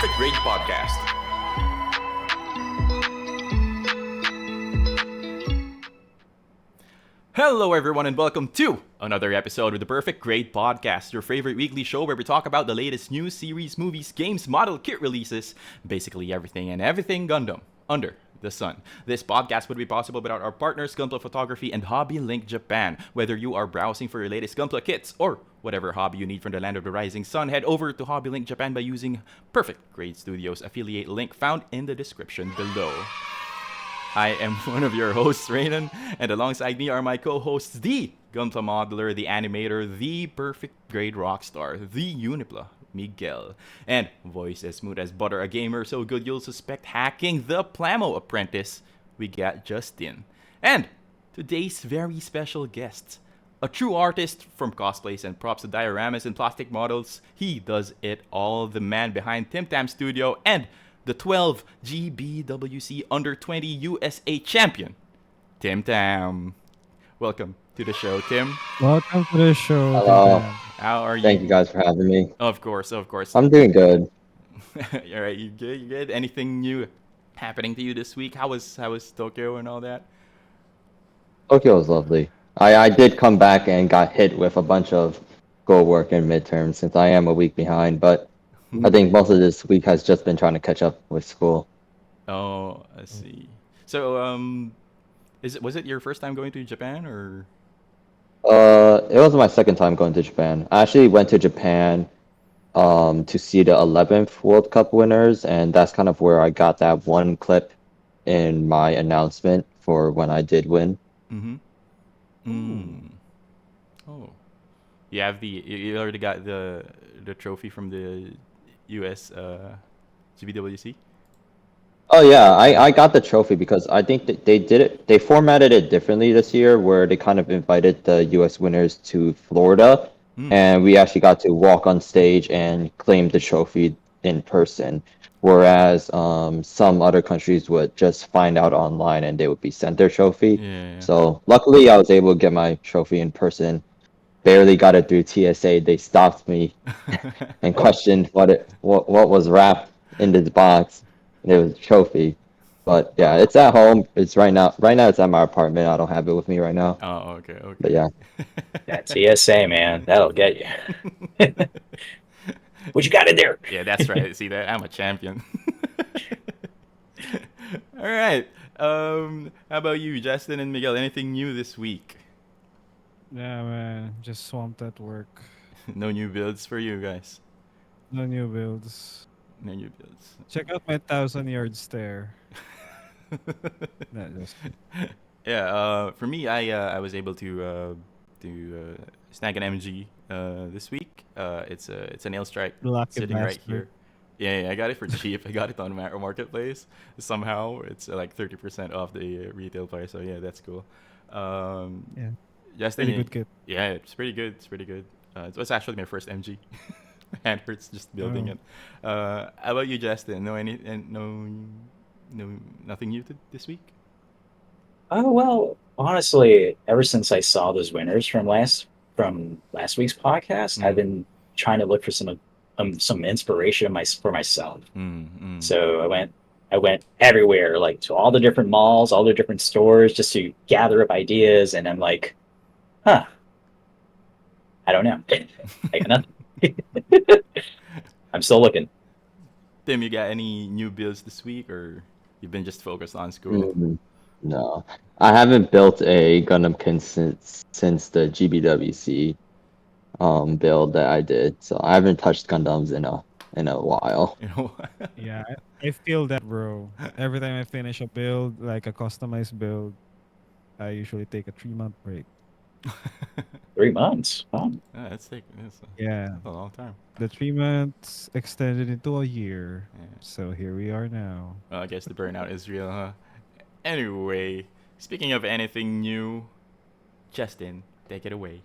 Perfect Grade Podcast. Hello, everyone, and welcome to another episode of the Perfect Grade Podcast, your favorite weekly show where we talk about the latest news, series, movies, games, model kit releases, basically everything and everything Gundam under the sun. This podcast would be possible without our partners, Gunpla Photography and Hobby Link Japan. Whether you are browsing for your latest Gunpla kits or whatever hobby you need from the land of the rising sun, head over to Hobby Link Japan by using Perfect Grade Studios affiliate link found in the description below. I am one of your hosts, Raynon, and alongside me are my co-hosts, the Gunpla modeler, the animator, the Perfect Grade rockstar, the Unipla, Miguel, and voice as smooth as butter, a gamer so good you'll suspect hacking, the Plamo apprentice, we got Justin. And today's very special guest, a true artist from cosplays and props to dioramas and plastic models, he does it all, the man behind Tim Tam Studio and the 12 GBWC Under-20 USA Champion, Tim Tam. Welcome to the show, Tim. Welcome to the show. Hello. How are you? Thank you guys for having me. Of course. I'm doing good. All right, you good? You good? Anything new happening to you this week? How was Tokyo and all that? Tokyo was lovely. I did come back and got hit with a bunch of schoolwork and midterms since I am a week behind, but I think most of this week has just been trying to catch up with school. Oh, I see. So, was it your first time going to Japan or? It was my second time going to Japan. I actually went to Japan to see the 11th World Cup winners, and that's kind of where I got that one clip in my announcement for when I did win. Oh, you already got the trophy from the US GBWC? Oh yeah, I got the trophy because I think that they formatted it differently this year where they kind of invited the US winners to Florida and we actually got to walk on stage and claim the trophy in person. Whereas some other countries would just find out online and they would be sent their trophy. Yeah. So luckily I was able to get my trophy in person. Barely got it through TSA. They stopped me and questioned what was wrapped in this box. It was a trophy, but yeah, it's at home. It's right now. Right now, it's at my apartment. I don't have it with me right now. Oh, okay. But yeah, That TSA, man, that'll get you. What you got in there? Yeah, that's right. See that? I'm a champion. All right. How about you, Justin and Miguel? Anything new this week? Yeah, man. Just swamped at work. No new builds for you guys. No new builds. No new builds. Check out my 1,000-yard stare. Yeah. For me, I was able to snag an MG this week. It's a nail strike Lucky sitting right bastard. here. Yeah, I got it for cheap. I got it on marketplace. Somehow it's like 30% off the retail price. So yeah, that's cool. Yeah. Justin, Pretty good kit. yeah, it's pretty good. It was actually my first MG. Hand hurts just building it. How about you, Justin? Nothing new this week? Oh well, honestly, ever since I saw those winners from last week's podcast, I've been trying to look for some inspiration for myself. So I went everywhere, like to all the different malls, all the different stores, just to gather up ideas. And I'm like, I don't know. I got nothing. I'm still looking. Tim, you got any new builds this week, or you've been just focused on school? No, I haven't built a Gundam kit since the GBWC build that I did. So I haven't touched Gundams in a while. You know? Yeah, I feel that, bro. Every time I finish a build, like a customized build, I usually take a 3-month break. 3 months. Oh. Yeah, that's Yeah. a long time. The 3 months extended into a year. Yeah. So here we are now. Well, I guess the burnout is real, huh? Anyway, speaking of anything new, Justin, take it away.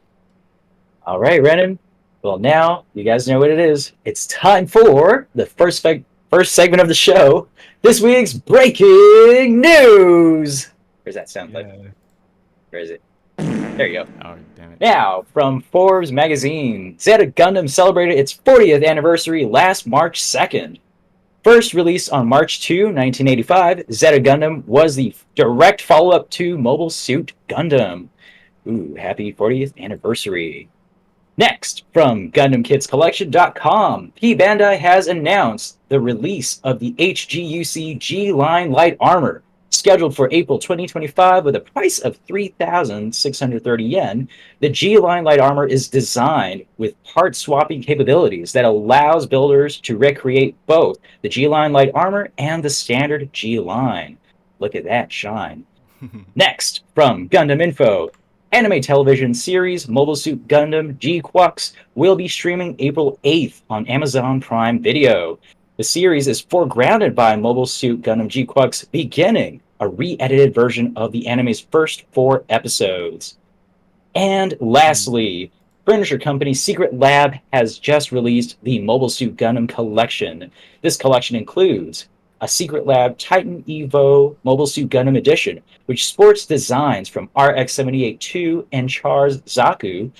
All right, Renan. Well, now you guys know what it is. It's time for the first segment of the show. This week's breaking news. Where's that sound like? Where is it? There you go. Oh, damn it. Now, from Forbes magazine, Zeta Gundam celebrated its 40th anniversary last March 2nd. First released on March 2, 1985, Zeta Gundam was the direct follow-up to Mobile Suit Gundam. Ooh, happy 40th anniversary. Next, from GundamKitsCollection.com, P Bandai has announced the release of the HGUC G-Line Light Armor, scheduled for April 2025 with a price of 3,630 yen. The G-Line Light Armor is designed with part swapping capabilities that allows builders to recreate both the G-Line Light Armor and the standard G-Line. Look at that shine. Next, from Gundam Info, anime television series Mobile Suit Gundam G-Quux will be streaming April 8th on Amazon Prime Video. The series is foregrounded by Mobile Suit Gundam G-Quux beginning a re-edited version of the anime's first 4 episodes. And lastly, furniture company Secret Lab has just released the Mobile Suit Gundam collection. This collection includes a Secret Lab Titan Evo Mobile Suit Gundam edition, which sports designs from RX-78-2 and Char's Zaku,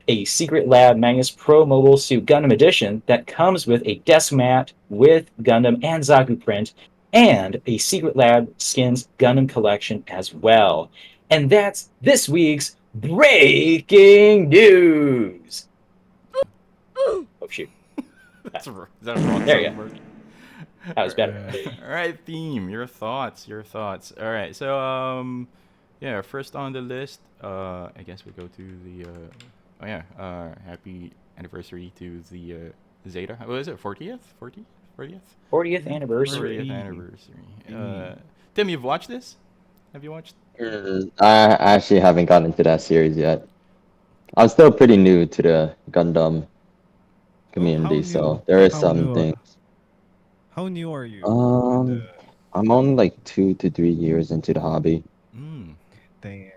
a Secret Lab Magnus Pro Mobile Suit Gundam edition that comes with a desk mat with Gundam and Zaku print, and a Secret Lab Skins Gundam collection as well. And that's this week's breaking news. Oh shoot! That's that wrong. There you go. That was better. All right, theme. Your thoughts. All right. So yeah. First on the list. I guess we go to the. Happy anniversary to the Zeta. What is it? 40th? 40th anniversary. 40th anniversary. Tim, you've watched this? Have you watched? I actually haven't gotten into that series yet. I'm still pretty new to the Gundam community, so there is some things. How new are you? I'm only like 2 to 3 years into the hobby. Damn.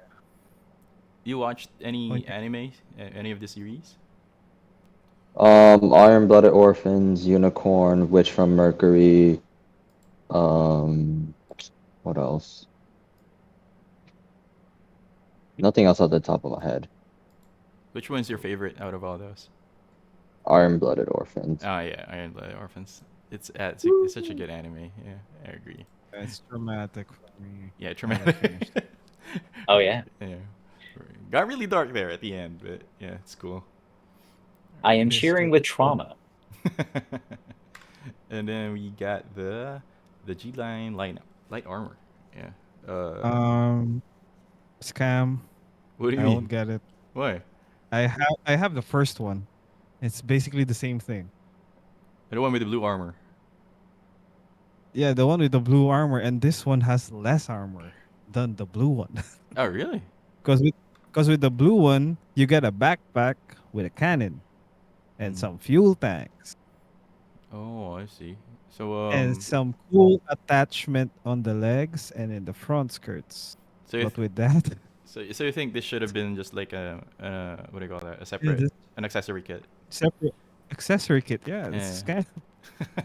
You watched any anime, any of the series? Iron-Blooded Orphans, Unicorn, Witch from Mercury. What else? Nothing else off the top of my head. Which one's your favorite out of all those? Iron-Blooded Orphans. Oh yeah, Iron-Blooded Orphans. It's such a good anime. Yeah, I agree. It's traumatic for me. Yeah, traumatic. Oh yeah. Yeah. Got really dark there at the end, but yeah, it's cool. I am cheering with trauma. And then we got the G-Line light armor. Yeah. Scam. What do you I mean? won't get it. Why? I have the first one. It's basically the same thing. The one with the blue armor. Yeah, the one with the blue armor, and this one has less armor than the blue one. Oh, really? Because with the blue one, you get a backpack with a cannon and some fuel tanks. Oh, I see. So And some cool attachment on the legs and in the front skirts. So But with that, so you think this should have been just like a what do you call that? A separate an accessory kit. separate accessory kit. Yeah, this is kind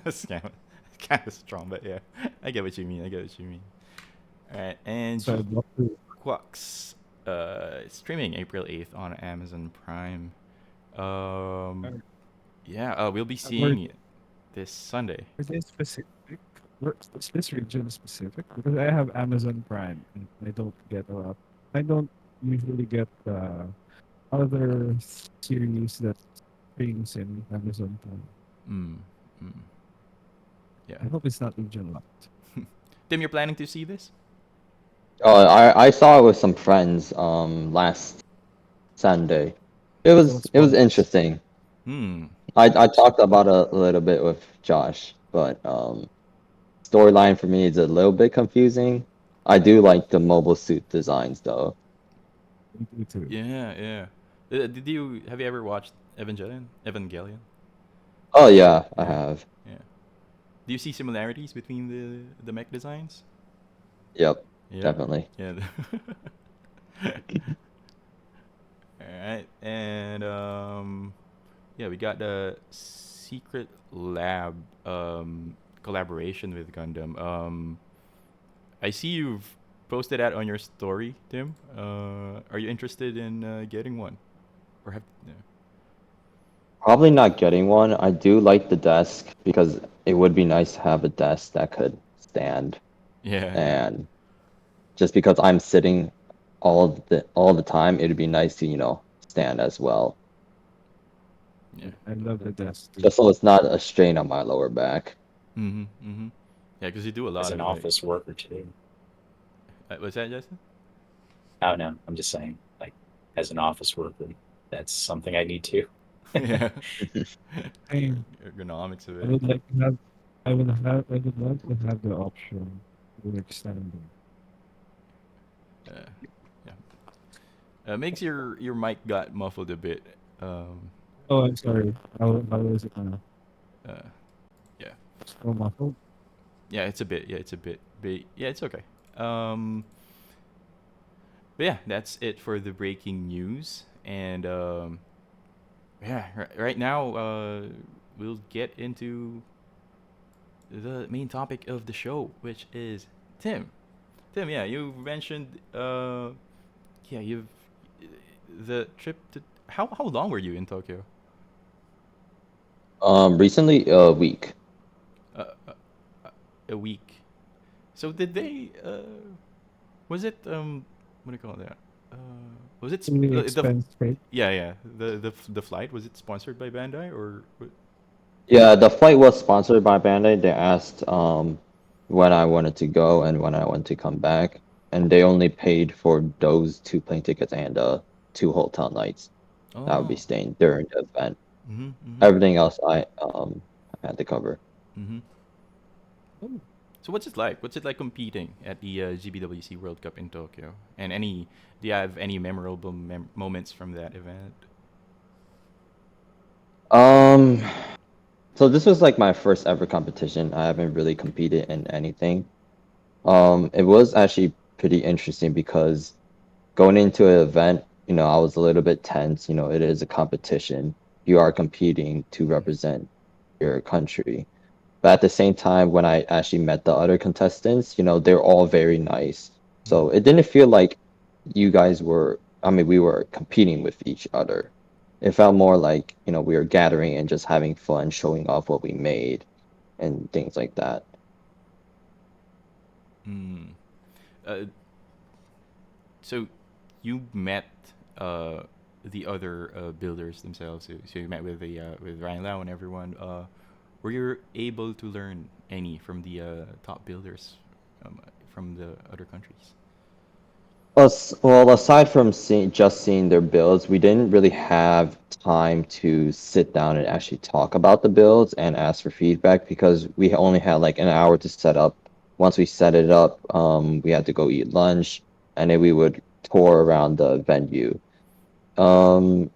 Scam. Kind of strong, but yeah, I get what you mean. All right, and Quux, streaming April 8th on Amazon Prime. Yeah, we'll be seeing it this Sunday. Is it specific? Is this region specific? Because I have Amazon Prime, and I don't get a lot. I don't usually get other series that streams in Amazon Prime. Yeah. I hope it's not region locked. Tim, you're planning to see this? Oh, I saw it with some friends last Sunday. It was interesting. I talked about it a little bit with Josh, but storyline for me is a little bit confusing. I do like the mobile suit designs though. Me too. Yeah. Have you ever watched Evangelion? Oh yeah, I have. Yeah. Do you see similarities between the mech designs? Yep, Yeah. definitely. Yeah. Alright, and yeah, we got the Secret Lab collaboration with Gundam. I see you've posted that on your story, Tim. Are you interested in getting one? Or have Probably not getting one. I do like the desk because it would be nice to have a desk that could stand, Yeah. and just because I'm sitting all the time, it'd be nice to stand as well, Yeah. I love the desk too. just so it's not a strain on my lower back. Mm-hmm. Mm-hmm. Yeah, because you do a lot As an of like. office worker too. What's that, Justin? Oh no, I'm just saying, like, as an office worker, that's something I need to. Yeah. Same. Ergonomics of I it. would like to have. I would love to have the option to extend them. Uh, yeah. Makes your mic got muffled a bit. Oh, I'm sorry. How is it now? Uh, yeah. Still muffled? Yeah, it's a bit. Yeah, it's a bit. Yeah, it's okay. But yeah, that's it for the breaking news. And yeah, right now we'll get into the main topic of the show, which is Tim. Tim, yeah, you mentioned yeah, you've the trip to how long were you in Tokyo? Recently, a week. Uh, uh, a week. So did they was it what do you call that? Uh was it Really the expense paid. yeah, the flight, was it sponsored by Bandai or Yeah, the flight was sponsored by Bandai. They asked when I wanted to go and when I wanted to come back, and they only paid for those two plane tickets and two hotel nights that I would be Oh. staying during the event. Mhm. Mhm. Everything else I had to cover. Mhm. Oh, So what's it like? What's it like competing at the GBWC World Cup in Tokyo? And do you have any memorable moments from that event? Um, so this was like my first ever competition. I haven't really competed in anything. It was actually pretty interesting because going into an event, I was a little bit tense. It is a competition. You are competing to represent your country. But at the same time, when I actually met the other contestants, they're all very nice. Mm. So it didn't feel like you guys were, I mean, we were competing with each other. It felt more like, we were gathering and just having fun, showing off what we made and things like that. Mm. Uh, so you met uh, the other builders themselves. So you met with Ryan Lau and everyone. Were you able to learn any from the top builders from the other countries? Well, aside from seeing their builds, we didn't really have time to sit down and actually talk about the builds and ask for feedback because we only had like an hour to set up. Once we set it up, we had to go eat lunch, and then we would tour around the venue. Um,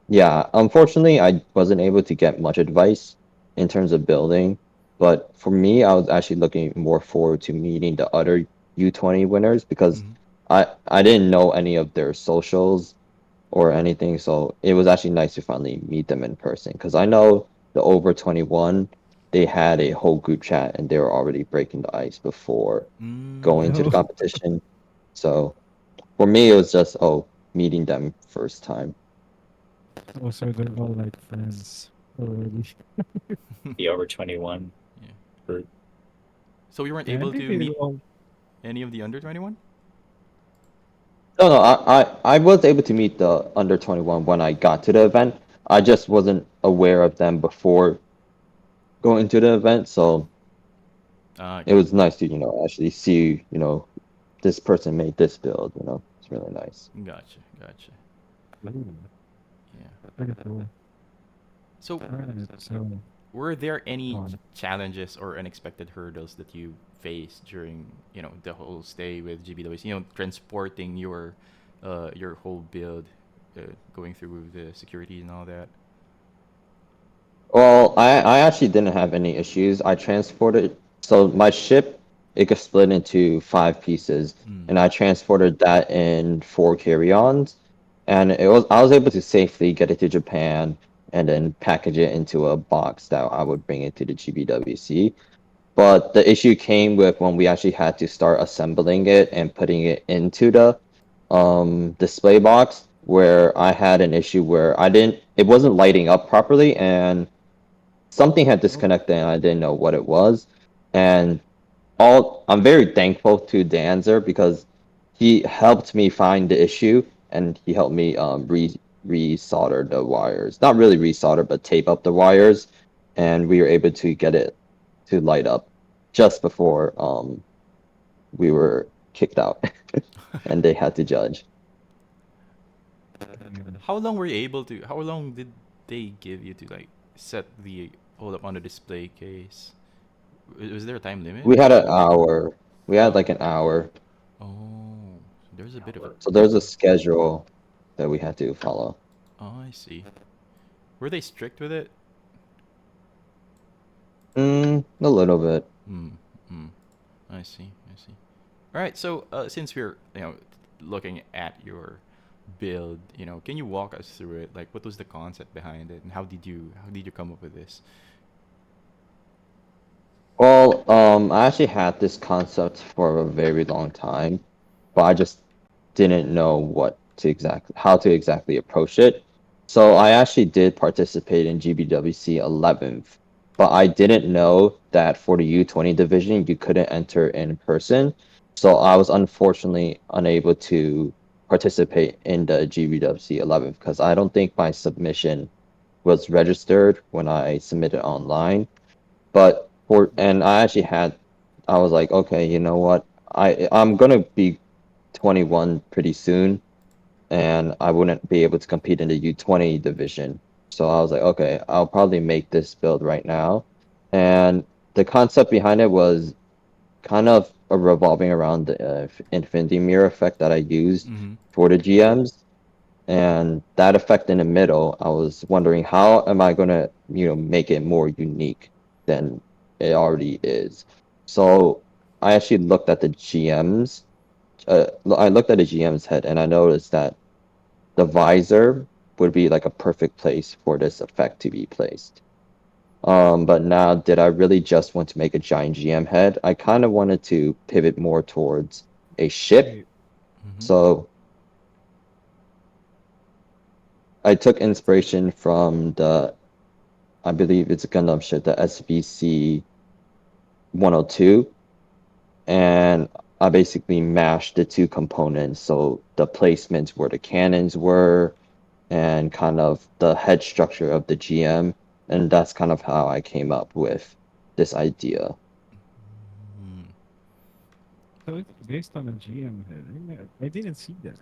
yeah, unfortunately, I wasn't able to get much advice in terms of building, but for me, I was actually looking more forward to meeting the other U-20 winners because Mm-hmm. I didn't know any of their socials or anything, so it was actually nice to finally meet them in person because I know the over 21, they had a whole group chat and they were already breaking the ice before going to the no. competition. So for me, it was just, meeting them first time. Oh, so they're all like friends already. The over 21 Yeah. group. So you weren't Yeah, I able think to they meet all. any of the under 21? No, I was able to meet the under 21 when I got to the event. I just wasn't aware of them before going to the event, so Ah, it okay. was nice to, actually see, this person made this build. It's really nice. Gotcha. Gotcha. Ooh, Yeah. look at that. So Alright, so were there any on. challenges or unexpected hurdles that you faced during, the whole stay with GBWC? Transporting your whole build, going through the security and all that. Well, I actually didn't have any issues. I transported, so my ship, it got split into five pieces, Mm. and I transported that in four carry-ons, and I was able to safely get it to Japan and then package it into a box that I would bring it to the GBWC. But the issue came with when we actually had to start assembling it and putting it into the display box, where I had an issue where it wasn't lighting up properly, and something had Oh, disconnected and I didn't know what it was. And I'm very thankful to Danzer because he helped me find the issue and he helped me re-solder the wires. Not really re-solder, but tape up the wires, and we were able to get it to light up just before we were kicked out and they had to judge. yeah. How long were you able to? How long did they give you to like set the hold up on the display case? Was there a time limit? We had an hour. We had Oh, like an hour. oh, there's a bit of a. So there's a schedule that we had to follow. Oh, I see. Were they strict with it? A little bit. Hmm. Hmm. I see. I see. All right. So, since we're looking at your build, can you walk us through it? Like, what was the concept behind it, and how did you come up with this? Well, I actually had this concept for a very long time, but I just didn't know how to exactly approach it. So I actually did participate in GBWC 11th, but I didn't know that for the U-20 division you couldn't enter in person. So I was unfortunately unable to participate in the GBWC 11th because I don't think my submission was registered when I submitted online. But I was like, okay, you know what? I'm gonna be 21 pretty soon, and I wouldn't be able to compete in the U-20 division. So I was like, okay, I'll probably make this build right now. And the concept behind it was kind of a revolving around the infinity mirror effect that I used Mm-hmm. for the GMs. And that effect in the middle, I was wondering how am I gonna, make it more unique than it already is. So I actually looked at the GMs. I looked at the GM's head and I noticed that the visor would be like a perfect place for this effect to be placed. But now, did I really just want to make a giant GM head? I kind of wanted to pivot more towards a ship. Wait, Mm-hmm. So I took inspiration from I believe it's a Gundam ship, the SVC 102, and I basically mashed the two components. So the placements where the cannons were, and kind of the head structure of the GM, and that's kind of how I came up with this idea. Mm. so it's based on a GM head. I didn't see that.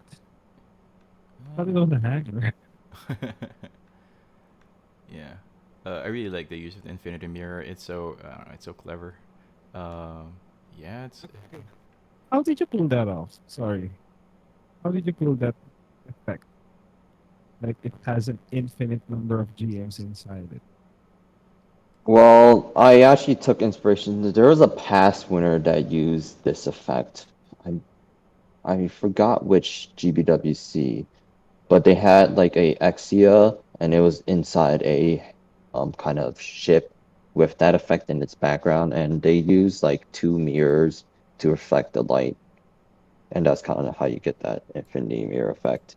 Put it Ah. on the hanger. Yeah. I really like the use of the infinity mirror. It's so clever. Um, yeah, it's How did you pull that off? Sorry. How did you pull that effect? Like it has an infinite number of GMs inside it. Well, I actually took inspiration. There was a past winner that used this effect. I I forgot which GBWC, but they had like a Exia, and it was inside a kind of ship with that effect in its background, and they used like two mirrors to reflect the light, and that's kind of how you get that infinity mirror effect.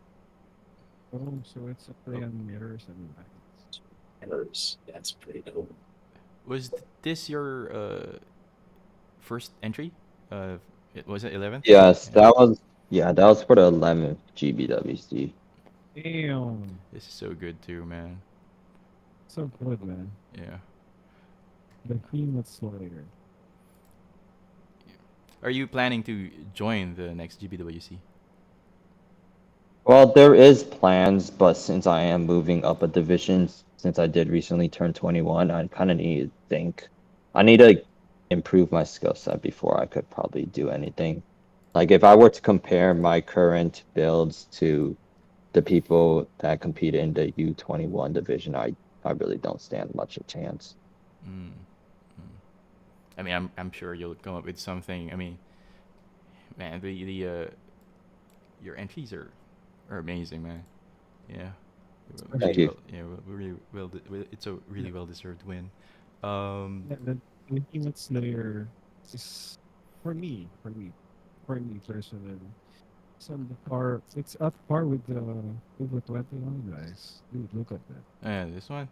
Oh, so it's a oh, play on mirrors and lights. Errors. That's pretty cool. this your first entry? Was it 11th? Yes, Yeah. that was for the 11th GBWC. Damn. This is so good too, man. So good, man. Yeah. The Peanut Slayer. Are you planning to join the next GBWC? Well, there is plans, but since I am moving up a division, since I did recently turn 21, I kind of need to think. I need to improve my skill set before I could probably do anything. Like if I were to compare my current builds to the people that compete in the U-21 division, I really don't stand much a chance. Mm. Mm. I mean, I'm sure you'll come up with something. I mean, man, the your entries are amazing, man. Yeah. Thank Really you. well. Yeah, really well. It's a really well deserved win. Um. Yeah, the Peanut Slayer is for me personally. It's on the par. It's at par with the over 21 guys. Dude, look at that. Yeah, this one.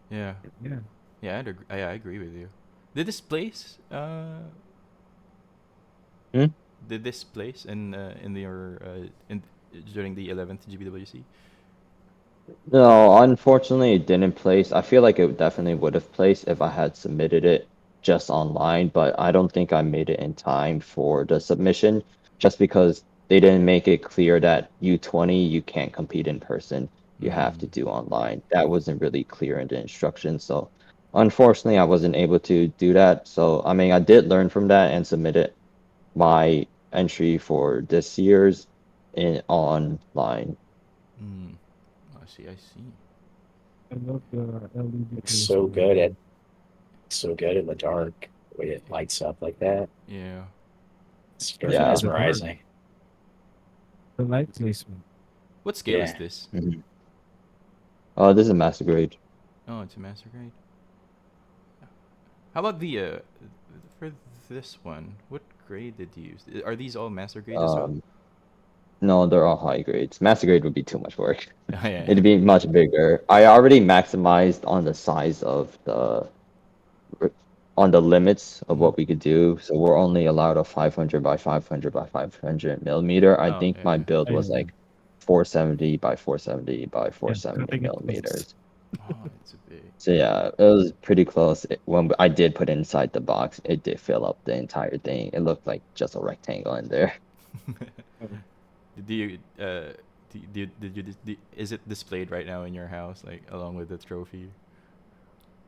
Yeah. Yeah. Yeah, I agree with you. Did this place Hmm? did this place in your in during the 11th GBWC? No, unfortunately, it didn't place. I feel like it definitely would have placed if I had submitted it just online, but I don't think I made it in time for the submission, just because they didn't make it clear that U20 you can't compete in person. You have to Mm. do online. That wasn't really clear in the instructions, so unfortunately, I wasn't able to do that. So, I mean, I did learn from that and submitted my entry for this year's in online. Mm. I see. I see. I love the LED It's so placement. good at so good in the dark. The way it lights up like that. Yeah. It's very Especially Yeah. the dark, mesmerizing. the light placement. What scale is Yeah. this? Mhm. This is a master grade. Oh, it's a master grade. How about the for this one? What grade did you use? Are these all master grade as well? Um, no, they're all high grades. Master grade would be too much work. Oh, yeah. It'd be much bigger. I already maximized on the size of on the limits of Mhm. what we could do. So we're only allowed a 500 by 500 by 500 millimeter. I Oh, think my yeah. build was I like 470 by 470 by yeah, 470 cutting it was millimeters. Oh, it's a big. So yeah, it was pretty close. When I did put it inside the box, it did fill up the entire thing. It looked like just a rectangle in there. Do you did you is it displayed right now in your house, like along with the trophy?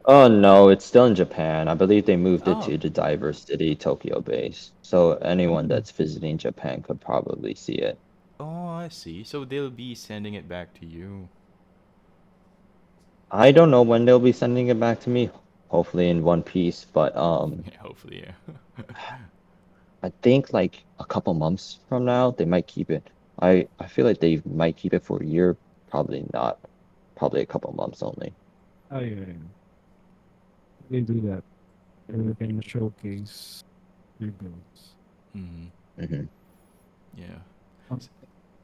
Oh no, it's still in Japan. I believe they moved it Oh. to the Diverse City Tokyo base. So anyone oh, that's visiting Japan could probably see it. Oh, I see. So they'll be sending it back to you. I don't know when they'll be sending it back to me. Hopefully in one piece, but Yeah, hopefully, yeah. I think like a couple months from now they might keep it. I feel like they might keep it for a year. Probably not. Probably a couple months only. oh yeah, yeah. They do that. They can showcase your builds. Mm-hmm. Hmm. Yeah. Um,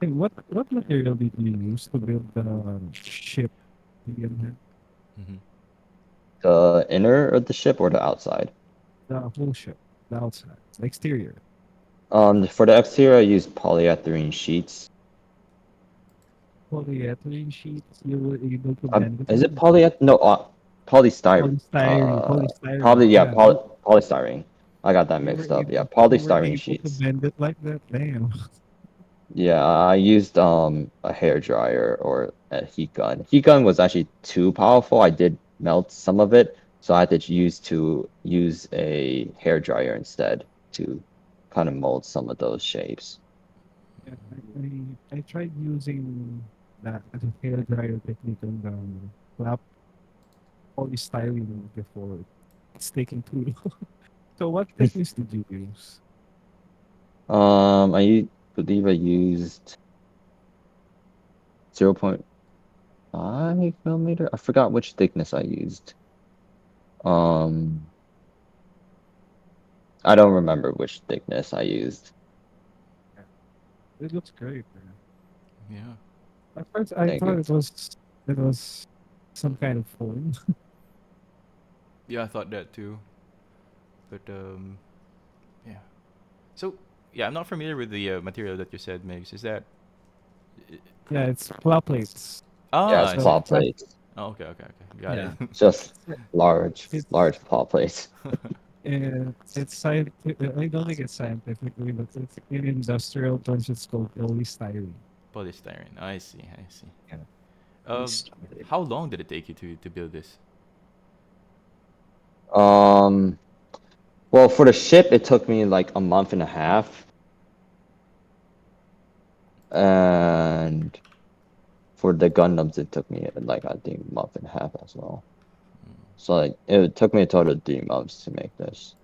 hey, what material did you use to build the ship again? Mm-hmm. The inner of the ship or the outside? The whole ship, the outside, the exterior. For the exterior, I used polyethylene sheets. Polyethylene sheets. You were able to bend it Is it again. polyeth? No, polystyrene. Polystyrene, polystyrene. Probably yeah, Yeah, polystyrene. I got that you were mixed up. Yeah, able. You were polystyrene able to sheets. bend it like that. Damn. Yeah, I used a hair dryer or a heat gun. Heat gun was actually too powerful. I did melt some of it, so I had to use a hair dryer instead to kind of mold some of those shapes. Yeah, I tried using that as a hair dryer technique on the flap polystyrene before. It's taking too long. So what techniques did you use? Believe I used 0.5 millimeter. I forgot which thickness I used. Um, I don't remember which thickness I used. Yeah, it looks great, man. Yeah. At first, I Thank thought you. it was some kind of foam. Yeah, I thought that too. But yeah. So yeah, I'm not familiar with the material that you said, Megs. Is that? Yeah, it's flap plates. Yeah, Ah, it's I So see. claw flap, plates. Oh, okay, okay, okay. Got it. yeah, Just it's large, it's large claw plates. it's scientific. I don't think it's scientifically, but it's in industrial terms. It's called polystyrene. Polystyrene. I see. I see. Yeah. Uh, how long did it take you to build this? Um, well, for the ship, it took me like a month and a half, and for the Gundams, it took me like I think a month and a half as well. So like it took me a total of 3 months to make this.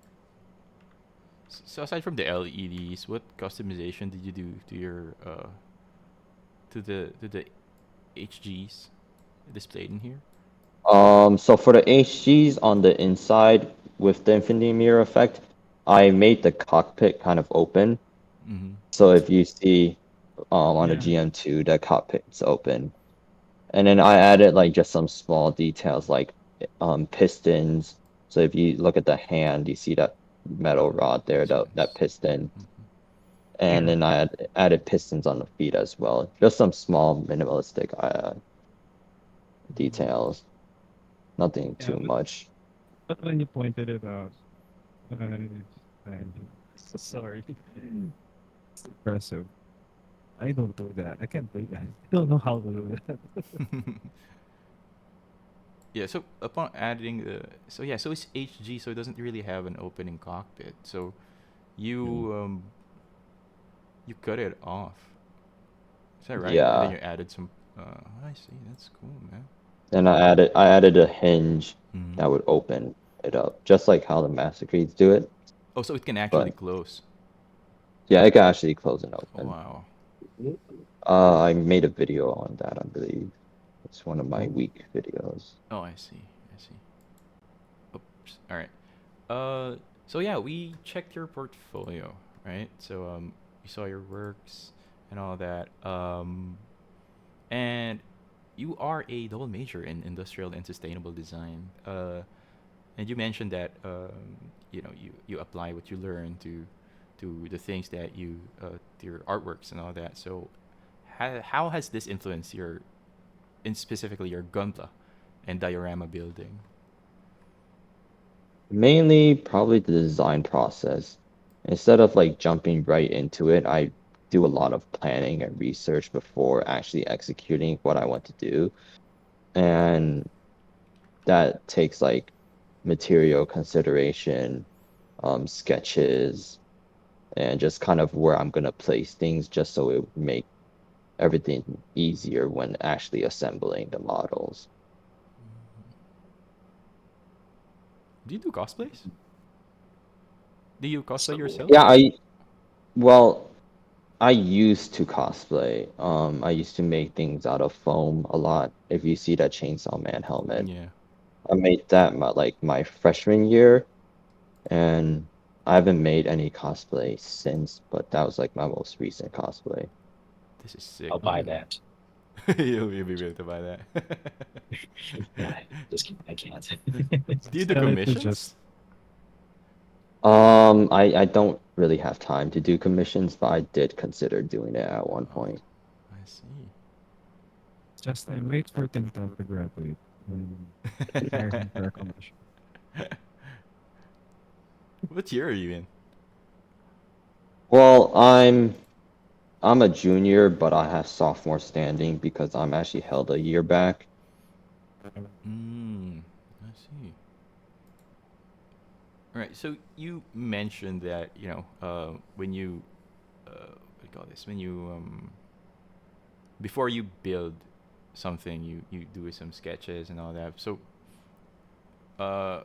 So aside from the LEDs, what customization did you do to your to the HGs displayed in here? So for the HGs on the inside with the infinity mirror effect, I made the cockpit kind of open. Mm-hmm. So if you see on the Yeah. GM2, the cockpit's open. And then I added like just some small details like pistons. So if you look at the hand, you see that metal rod there, that piston. And then I added pistons on the feet as well. Just some small minimalistic details. Nothing too much. But when you pointed it out, I'm so sorry. It's impressive. I don't do that. I can't do that. I don't know how to do that. Yeah, so upon adding so it's HG, so it doesn't really have an opening cockpit. So you you cut it off. Is that right? And then Yeah. you added some. I see. That's cool, man. And I added a hinge Mm. that would open it up, just like how the Master Creeds do it. Oh, so it can actually But close. yeah, it can actually close and Oh, open. wow. I made a video on that, I believe. It's one of my week videos. Oh, I see. I see. Oops. All right. So yeah, we checked your portfolio, right? So we saw your works and all that. And you are a double major in industrial and sustainable design. And you mentioned that you know you apply what you learn to the things that you to your artworks and all that. So how has this influenced your in specifically your Gunpla and diorama building? Mainly, probably the design process. Instead of like jumping right into it, I do a lot of planning and research before actually executing what I want to do. And that takes like material consideration, sketches, and just kind of where I'm gonna place things just so it would make everything easier when actually assembling the models. Do you do cosplays? Do you cosplay yourself? Yeah, well, I used to cosplay. I used to make things out of foam a lot. If you see that Chainsaw Man helmet, Yeah. I made that my freshman year, and I haven't made any cosplay since, but that was like my most recent cosplay. This is sick, I'll buy man. that. You'll be able to buy that. Yeah, just kidding. I can't. Do you do Tell it to commissions? just I don't really have time to do commissions, but I did consider doing it at one Oh, point. I see. just wait for Tim Tam to graduate and hire him for a commission. What year are you in? Well, I'm a junior, but I have sophomore standing because I'm actually held a year back. I see. All right. So you mentioned that when you what do you call this? When you before you build something, you do some sketches and all that. So uh,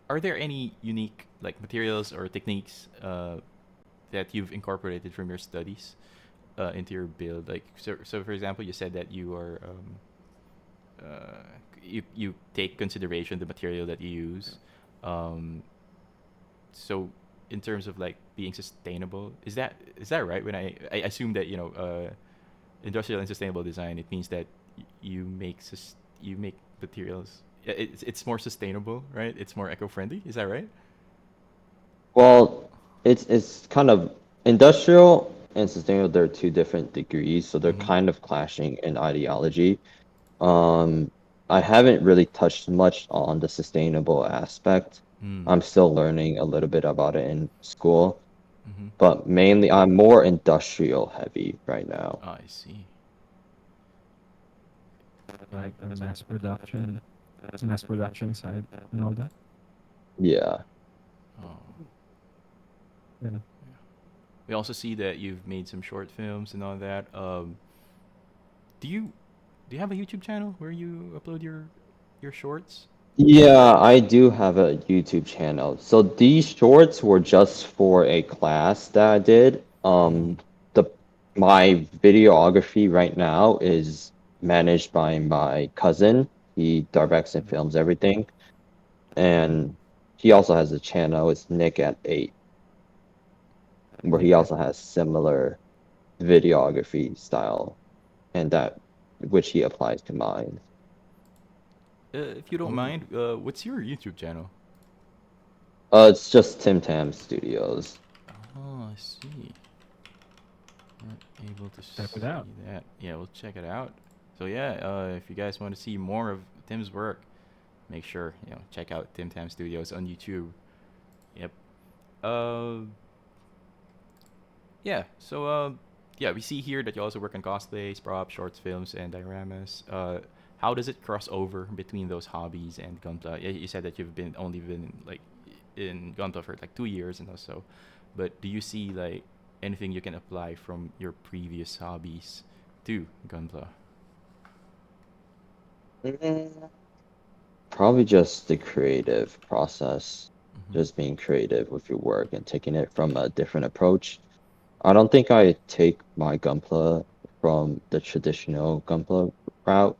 are there any unique like materials or techniques that you've incorporated from your studies into your build? Like so for example, you said that you are you take consideration the material that you use. Um, so in terms of like being sustainable, is that right? When I assume that industrial and sustainable design, it means that you make materials. It's more sustainable, right? It's more eco-friendly. Is that right? Well, it's kind of industrial and sustainable. They're two different degrees, so they're Mm-hmm. kind of clashing in ideology. Um, I haven't really touched much on the sustainable aspect. Mm. I'm still learning a little bit about it in school, Mm-hmm. but mainly I'm more industrial heavy right now. Oh, I see. Like the mass production side and all that. Yeah. Oh. Yeah. Yeah. We also see that you've made some short films and all that. Do you do you have a YouTube channel where you upload your shorts? Yeah, I do have a YouTube channel. So these shorts were just for a class that I did. Mm. The my videography right now is managed by my cousin. He directs and films everything, and he also has a channel. It's Nick at 8, where he Nick also has similar videography style, and that which he applies to mine. If you don't mind, what's your YouTube channel? It's just Tim Tam Studios. Oh, I see. Not able to Check see it out. that. Yeah, we'll check it out. So yeah, if you guys want to see more of Tim's work, make sure check out Tim Tam Studios on YouTube. Yep. Uh, yeah. So yeah, we see here that you also work on cosplays, props, shorts, films, and dioramas. How does it cross over between those hobbies and Gunpla? Yeah, you said that you've only been like in Gunpla for like 2 years and also, but do you see like anything you can apply from your previous hobbies to Gunpla? Mm, Probably just the creative process, Mm-hmm. just being creative with your work and taking it from a different approach. I don't think I take my Gunpla from the traditional Gunpla route.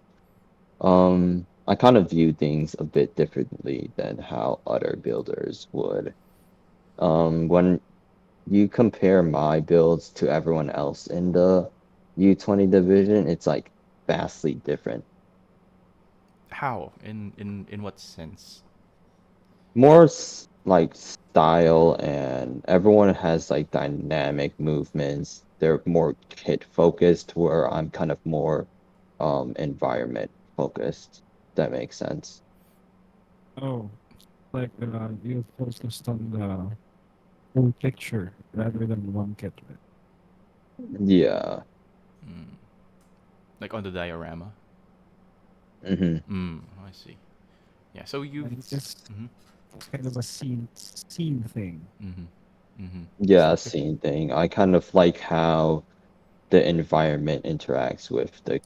I kind of view things a bit differently than how other builders would. When you compare my builds to everyone else in the U-20 division, it's like vastly different. How? In what sense? More like style, and everyone has like dynamic movements. They're more kit focused, where I'm kind of more environment focused. That makes sense. Oh, like you focused on the whole picture rather than one kit. Yeah. Mm. Like on the diorama? hmm I see. Yeah. So you've. And it's just Mm-hmm. kind of a scene thing. Mm-hmm. Mm-hmm. It's Yeah, like a, same thing. I kind of like how the environment interacts with the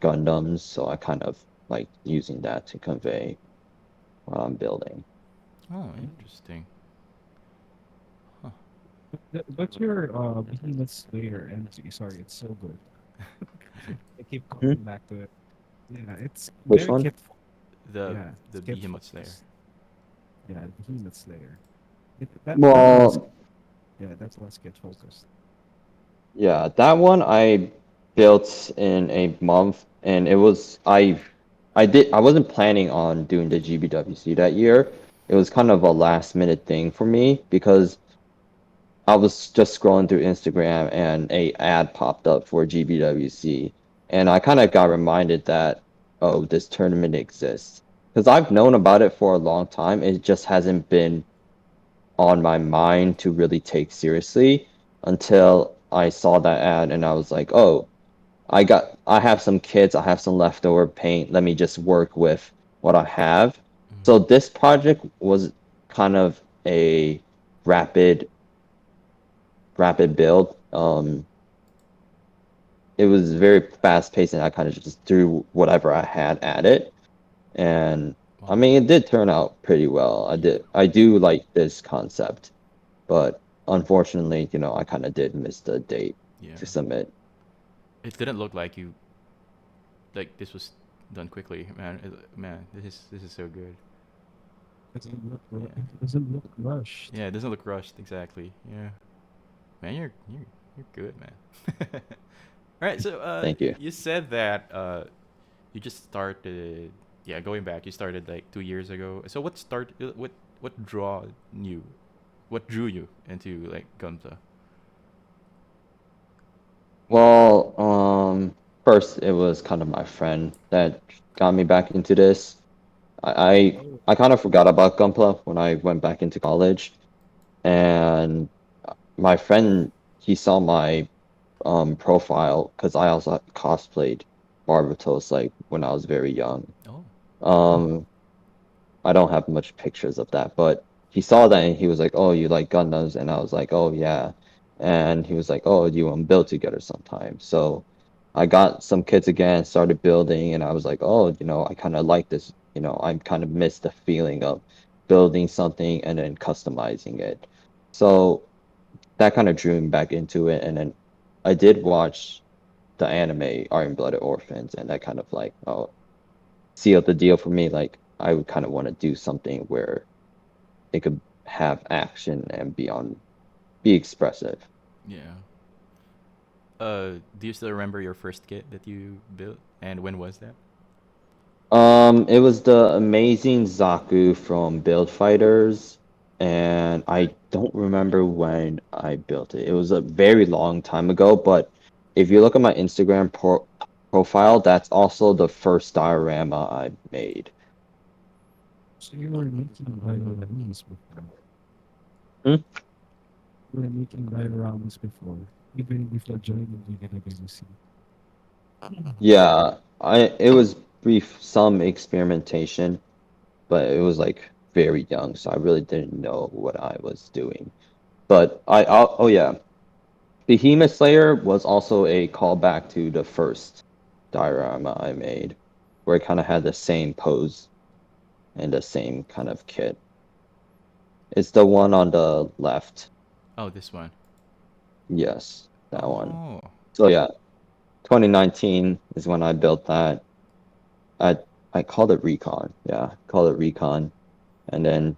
Gundams, so I kind of like using that to convey what I'm building. Oh, interesting. Huh. what's your Behemoth Slayer entry? Sorry, it's so good. I keep Hmm? coming back to it. Yeah, it's Which very one? The yeah, it's the kit Behemoth Slayer. focused. Yeah, Behemoth Slayer. That one was Well, yeah, that was kit focused. yeah, that one I built in a month, and it was I wasn't planning on doing the GBWC that year. It was kind of a last minute thing for me because I was just scrolling through Instagram and a ad popped up for GBWC, and I kind of got reminded that oh, this tournament exists because I've known about it for a long time. It just hasn't been on my mind to really take seriously until I saw that ad and I was like, oh, I have some kits, I have some leftover paint. Let me just work with what I have. Mm-hmm. So this project was kind of a rapid rapid build. It was very fast paced and I kind of just threw whatever I had at it. And I Wow. mean it did turn out pretty well. Yeah. I do like this concept. But unfortunately, I kind of did miss the date Yeah. to submit. It didn't look like you like this was done quickly, man. Man, this is so good. It Yeah. doesn't look rushed. Yeah, it doesn't look rushed exactly. Yeah. Man, you're good, man. All right, so Thank you. you said that you just started. Yeah, going back, you started like 2 years ago. So what you what drew you into like Gunpla? Well, first it was kind of my friend that got me back into this. I Oh, I kind of forgot about Gunpla when I went back into college, and my friend he saw my profile because I also cosplayed Barbatos like when I was very young. Oh. Um, I don't have much pictures of that, but he saw that and he was like, "Oh, you like Gundams?" And I was like, "Oh, yeah." And he was like, "Oh, do you want to build together sometime?" So I got some kits again, started building, and I was like, "Oh, I kind of like this. I kind of miss the feeling of building something and then customizing it." So that kind of drew me back into it, and then I did watch the anime Iron-Blooded Orphans, and that kind of like, oh, sealed the deal for me. Like I would kind of want to do something where it could have action and be expressive. Yeah. Do you still remember your first kit that you built, and when was that? It was the amazing Zaku from Build Fighters, and I don't remember when I built it. It was a very long time ago, but if you look at my Instagram profile, that's also the first diorama I made. So you were making dioramas before. Hmm? You were making dioramas before, even before joining the GBWC. Yeah, it was brief, some experimentation, but it was like very young, so I really didn't know what I was doing. But oh yeah, Behemoth Slayer was also a callback to the first diorama I made, where it kind of had the same pose and the same kind of kit. It's the one on the left. Oh, this one. Yes, that one. Oh. So yeah, 2019 is when I built that. I I called it Recon. Yeah, called it Recon, and then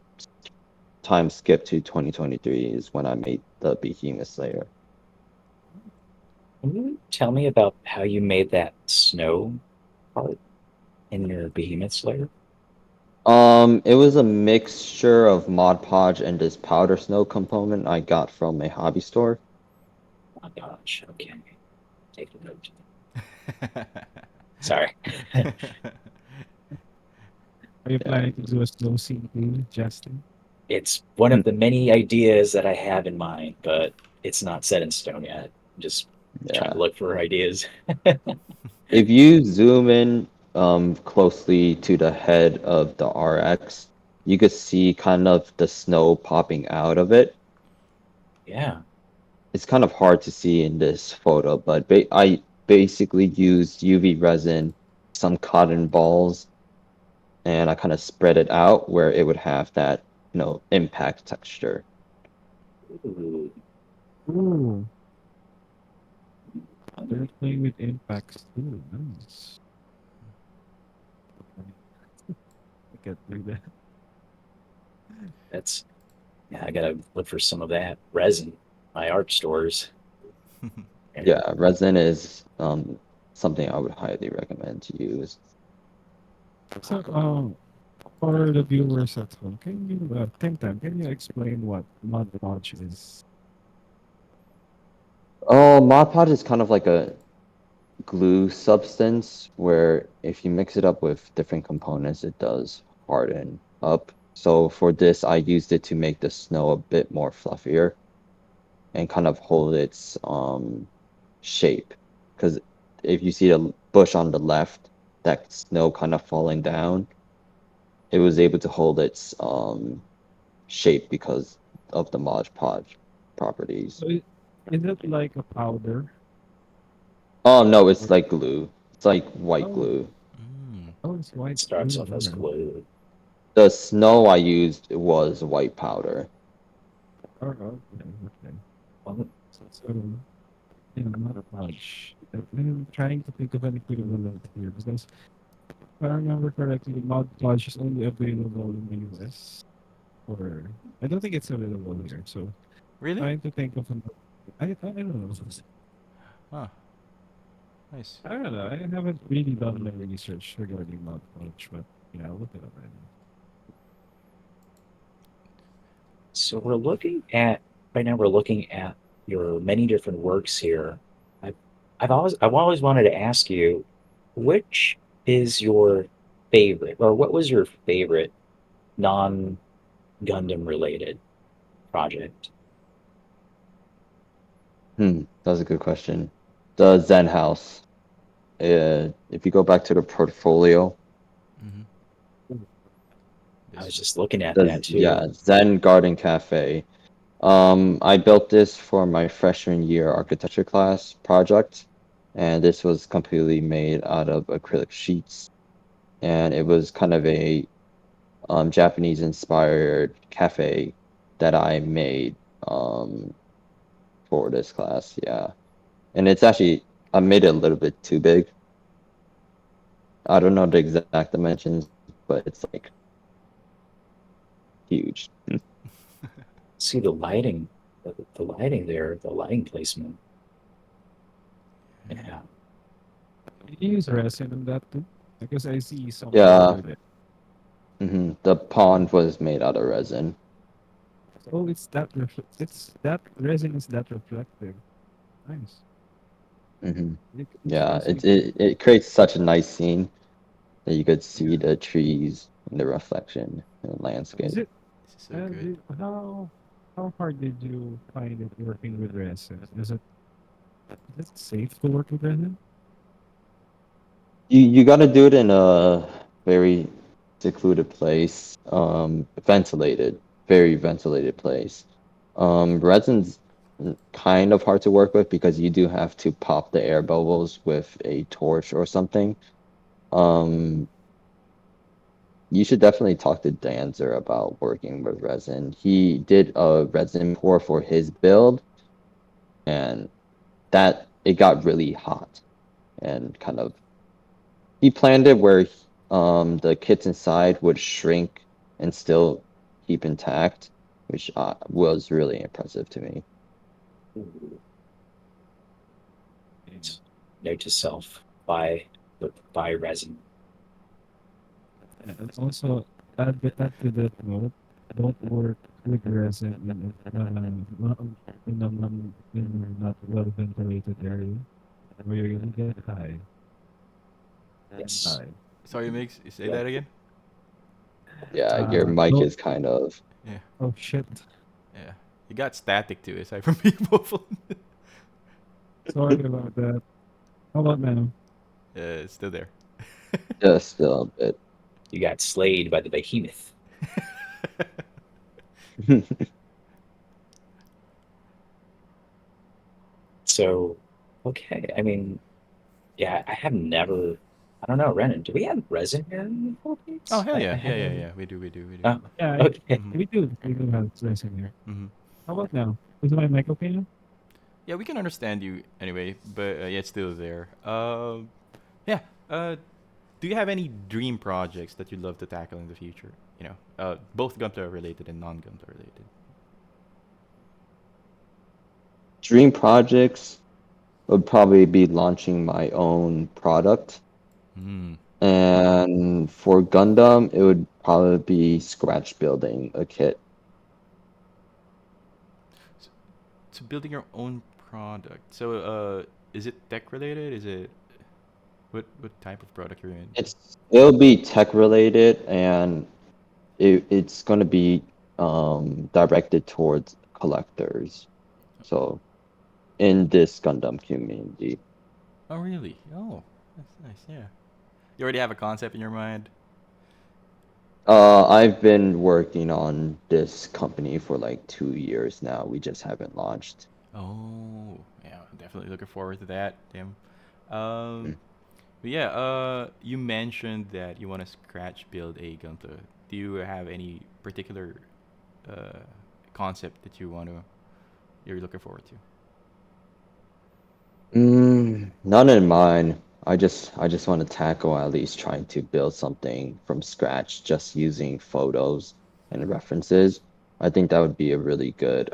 time skip to 2023 is when I made the Behemoth Slayer. Can you tell me about how you made that snow part in your Behemoth Slayer? It was a mixture of Mod Podge and this powder snow component I got from a hobby store. Oh my gosh, okay. Take a note. Sorry. Are you Yeah, planning to do a snow scene too, Justin? It's one of the many ideas that I have in mind, but it's not set in stone yet. I'm just trying to yeah. look for ideas. If you zoom in closely to the head of the RX, you could see kind of the snow popping out of it. Yeah. It's kind of hard to see in this photo, but I basically used UV resin, some cotton balls, and I kind of spread it out where it would have that, impact texture. Ooh. Ooh, they're playing with impacts too. Nice. I can't do that. That's yeah, I gotta look for some of that resin. My art stores. Yeah. Yeah, resin is something I would highly recommend to use. So, for the viewers at home, can you, Tim Tam, can you explain what Mod Podge is? Oh, Mod Podge is kind of like a glue substance where if you mix it up with different components, it does harden up. So for this, I used it to make the snow a bit more fluffier and kind of hold its shape. Because if you see the bush on the left, that snow kind of falling down, it was able to hold its shape because of the Mod Podge properties. So, is it like a powder? Oh no, it's Or, like glue. It's like white oh, glue. Mm. oh, it's white Starts glue. off as Alright. glue. The snow I used was white powder. Oh, okay, okay. Well, So, Mod Podge. I'm trying to think of an equivalent here because if I remember correctly, Mod Podge is only available in the US. Or I don't think it's available here. So Really? trying to think of another. I don't know. Huh. Nice. I don't know. I haven't really done my research regarding Mount Punch, but yeah, I'll look it up right now. so we're looking at right now. We're looking at your many different works here. I've I've always wanted to ask you, which is your favorite, or what was your favorite non Gundam related project? That's a good question. The Zen House. If you go back to the portfolio, Mm-hmm. I was This. just looking at the that yeah, too. Zen Garden Cafe. I built this for my freshman year architecture class project, and this was completely made out of acrylic sheets, and it was kind of a Japanese inspired cafe that I made for this class. Yeah, and it's actually I made it a little bit too big. I don't know the exact dimensions, but it's like huge. See the lighting, the lighting there, the lighting placement. Yeah. Did you use resin in that too? Because I see some Yeah. over there. The pond was made out of resin. Oh, it's that resin is that reflective. Nice. hmm It Yeah, shows me. it creates such a nice scene that you could see Yeah. the trees and the reflection in the Is landscape. it? This is so good. How hard did you find it working with resin? Is it safe to work with resin? You got to do it in a very secluded place, ventilated, very ventilated place. Resin's kind of hard to work with because you do have to pop the air bubbles with a torch or something. Um, you should definitely talk to Danzer about working with resin. He did a resin pour for his build, and that it got really hot and kind of he planned it where the kits inside would shrink and still keep intact, which was really impressive to me. Ooh, Yeah. note to self: buy resin. And also add to that note, don't work with resin in a not well ventilated area where you're gonna get high and Yes. die. Sorry, Migs. Say Yeah. that again. Yeah, your mic Don't. is kind of Yeah, Oh shit! yeah. You got static too, aside from people. Sorry about that. How about now? Yeah, it's still there. just a bit. You got slayed by the behemoth. So, okay. I mean, yeah, I have never. I don't know, Renan. Do we have resin here in the Oh Philippines? hell I yeah, yeah, yeah, haven't. yeah. We do, we do, we do. Oh, Yeah, okay. Mm-hmm. we do have resin here. Mm-hmm. How about now? Is my mic okay now? Yeah, we can understand you anyway, but yeah, it's still there. Yeah. Do you have any dream projects that you'd love to tackle in the future? You know, both Gunpla related and non-Gunpla related. Dream projects would probably be launching my own product. Hmm. And for Gundam, it would probably be scratch building a kit. So, so building your own product. So, is it tech related? Is it what type of product you're in? It'll be tech related and it's going to be directed towards collectors. So in this Gundam community. Oh, really? Oh, that's nice. Yeah. You already have a concept in your mind. I've been working on this company for like 2 years now. We just haven't launched. Oh, yeah. Definitely looking forward to that, Tim. Mm. But yeah, you mentioned that you want to scratch build a Gunpla. Do you have any particular uh, concept that you're looking forward to? None in mind. I just want to tackle at least trying to build something from scratch just using photos and references. I think that would be a really good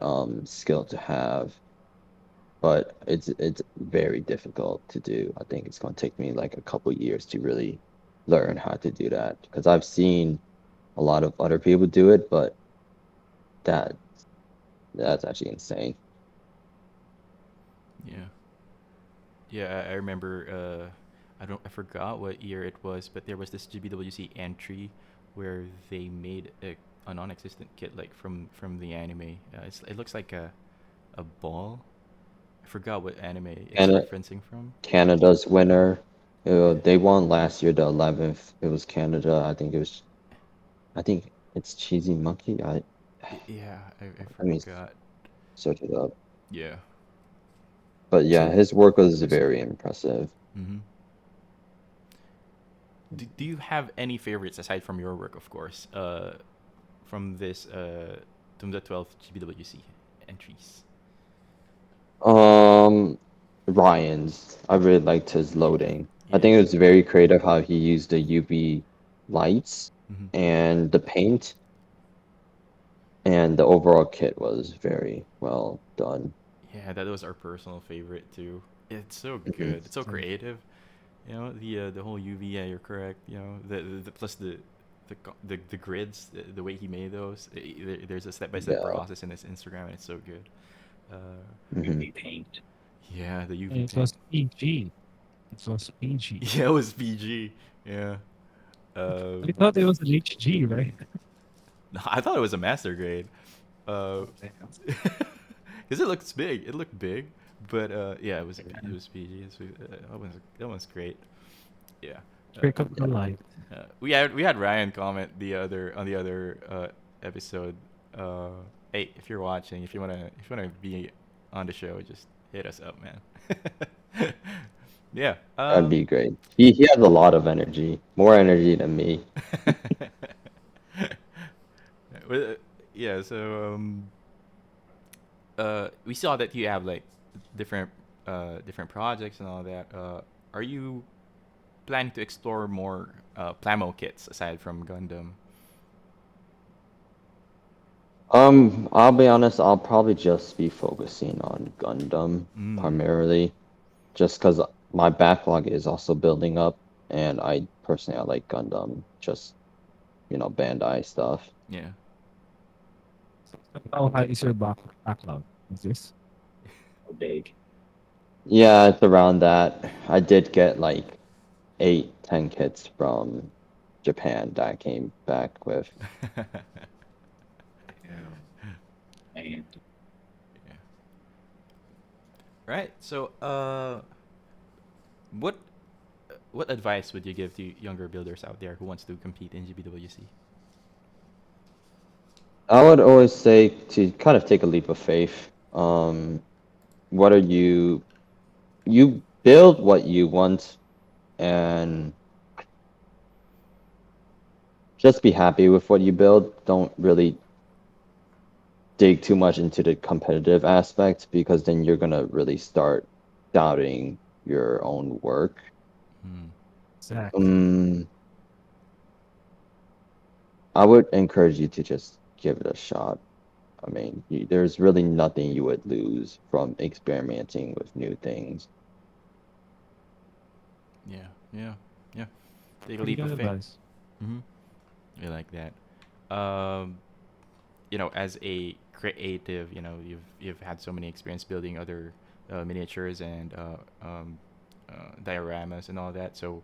skill to have, but it's very difficult to do. I think it's going to take me like a couple years to really learn how to do that because I've seen a lot of other people do it, but that that's actually insane. Yeah. Yeah, I remember. I forgot what year it was, but there was this GBWC entry where they made a non-existent kit like from the anime. It looks like a ball. I forgot what anime it's And referencing from. Canada's winner. Yeah. They won last year, the 11th. It was Canada. I think it's Cheesy Monkey. Yeah, I Let me forgot. search it up. Yeah. But yeah, So, his work was There's very impressive. hmm do you have any favorites aside from your work, of course? From this from the 12th GBWC entries. Um, Ryan's. I really liked his loading. I Yeah. think it was very creative how he used the UV lights hmm and the paint, and the overall kit was very well done. Yeah, that was our personal favorite too. It's so hmm good. It's so some creative. You know, the whole UV. Yeah, you're correct. You know, the plus the grids, the way he made those. There's a step by step Yeah. process in his Instagram, and it's so good. Hmm. UV paint. Yeah, the And UV it paint. was PG. It was PG. Yeah, it was PG. Yeah. I thought it was an HG, right? No, I thought it was a master grade. Uh, Oh, damn. because it looks big. It looked big, but yeah, Yeah. it was PG. That one's great. Yeah. Trick of the light. We had Ryan comment on the other episode. Hey, if you're watching, if you wanna be on the show, just hit us up, man. Yeah. That'd be great. He has a lot of energy, more energy than me. Well, yeah. So we saw that you have like different different projects and all that. Are you planning to explore more Plamo kits aside from Gundam? I'll be honest, I'll probably just be focusing on Gundam Mm. primarily, just because my backlog is also building up, and I like Gundam, just Bandai stuff. Yeah. How high is your backlog? Is this? So big. Yeah, it's around that. I did get like 8, 10 kits from Japan that I came back with. Yeah. And Yeah. Right. So, what what advice would you give to younger builders out there who wants to compete in GBWC? I would always say to kind of take a leap of faith. What are you build what you want and just be happy with what you build. Don't really dig too much into the competitive aspect because then you're gonna really start doubting your own work. Hmm. Exactly. Um, I would encourage you to just give it a shot. I mean, there's really nothing you would lose from experimenting with new things. Yeah. Yeah. Yeah. Take a Pretty leap good of faith. advice. Mm-hmm. I like that. As a creative, you've had so many experience building other miniatures and dioramas and all that. So,